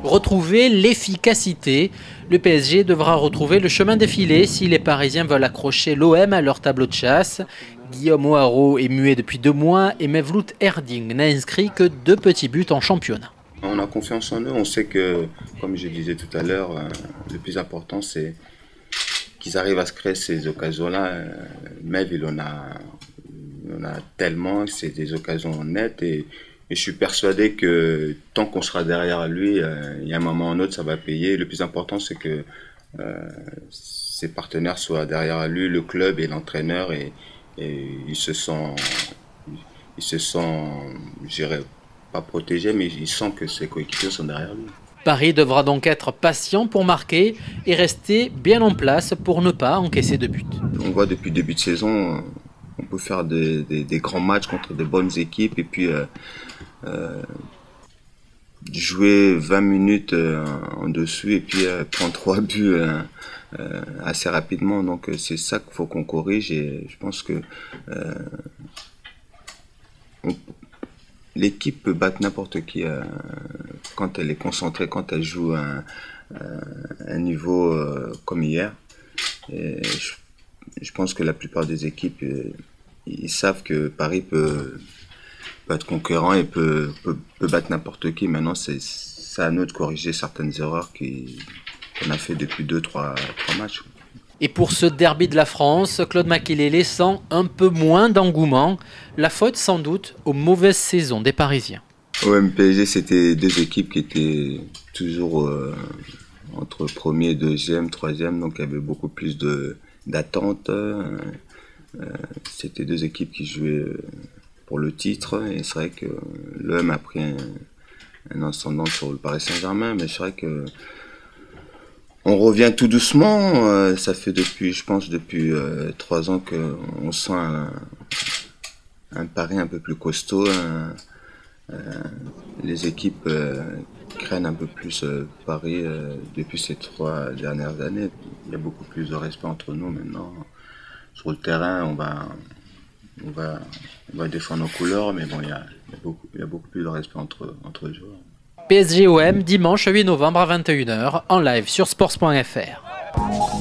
retrouver l'efficacité. Le PSG devra retrouver le chemin défilé si les Parisiens veulent accrocher l'OM à leur tableau de chasse. Guillaume O'Haraud est muet depuis 2 mois et Mevlut Erding n'a inscrit que 2 petits buts en championnat. On a confiance en eux, on sait que, comme je disais tout à l'heure, le plus important c'est qu'ils arrivent à se créer ces occasions-là. Mev, il en a tellement, c'est des occasions nettes et je suis persuadé que tant qu'on sera derrière lui, il y a un moment ou un autre, ça va payer. Le plus important, c'est que ses partenaires soient derrière lui, le club et l'entraîneur, et il se sent, je dirais pas protégé, mais il sent que ses coéquipiers sont derrière lui. Paris devra donc être patient pour marquer et rester bien en place pour ne pas encaisser de buts. On voit depuis le début de saison, on peut faire des grands matchs contre des bonnes équipes et puis jouer 20 minutes en dessus et puis prendre 3 buts assez rapidement. Donc c'est ça qu'il faut qu'on corrige et je pense que l'équipe peut battre n'importe qui quand elle est concentrée, quand elle joue à un niveau comme hier. Et je pense que la plupart des équipes, ils savent que Paris peut être conquérant et peut battre n'importe qui. Maintenant, c'est à nous de corriger certaines erreurs qu'on a fait depuis 2-3 matchs. Et pour ce derby de la France, Claude Makélélé sent un peu moins d'engouement. La faute sans doute aux mauvaises saisons des Parisiens. OM PSG, c'était 2 équipes qui étaient toujours entre premier, deuxième, troisième, donc il y avait beaucoup plus d'attentes. C'était 2 équipes qui jouaient pour le titre et c'est vrai que l'OM a pris un ascendant sur le Paris Saint-Germain, mais c'est vrai que on revient tout doucement, ça fait depuis 3 ans qu'on sent un Paris un peu plus costaud. Les équipes craignent un peu plus Paris depuis ces 3 dernières années. Il y a beaucoup plus de respect entre nous maintenant. Sur le terrain, on va défendre nos couleurs, mais bon, il y a beaucoup plus de respect entre les joueurs. PSG-OM, dimanche 8 novembre à 21 h, en live sur sports.fr.